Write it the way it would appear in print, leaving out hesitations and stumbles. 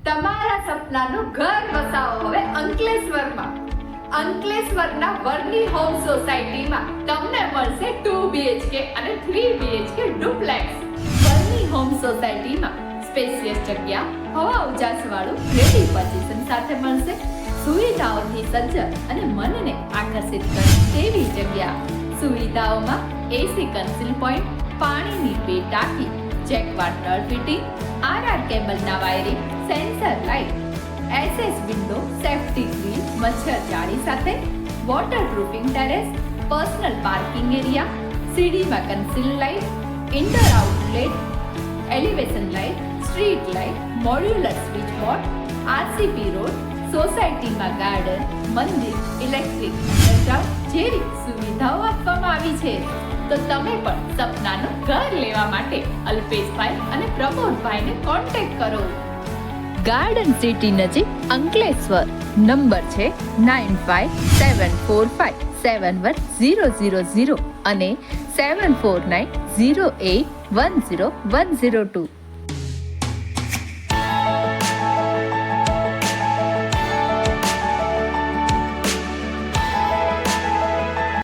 તમારા સપનાનું ઘર વસાવો હવે અંકલેશ્વરમાં. અંકલેશ્વરના વર્ની હોમ સોસાયટીમાં તમને મળશે 2 BHK અને 3 BHK ડુપ્લેક્સ. વર્ની હોમ સોસાયટીમાં સ્પેશિયસ જગ્યા, હવા ઉજાસ વાળું રેડી પોઝિશન સાથે મળશે. સુવિધાઓથી સજ્જ અને મનને આકર્ષિત કરે તેવી જગ્યા. સુવિધાઓમાં એસી કન્સીલ પોઈન્ટ, પાણીની 2 ટાંકી, ચેકવાડ નળ ફિટિંગ, RR કેબલના wiring, sensor light, SS window, safety grill, મચ્છર જાળી સાથે, waterproofing terrace, personal parking area, સીડીમાં conceal light, indoor outlet, elevation light, street light, modular switch board, RCP road, સોસાયટીમાં ગાર્ડન, મંદિર, ઇલેક્ટ્રિક અંડરગ્રાઉન્ડ જેવી સુવિધાઓ આપવામાં આવી છે. તો તમે પણ સપનાનું ઘર લેવા માટે અલ્પેશભાઈ અને પ્રમોદભાઈને કોન્ટેક્ટ કરો. ગાર્ડન સિટી નજીક અંકલેશ્વર. નંબર છે 9574571000 અને 749081010102.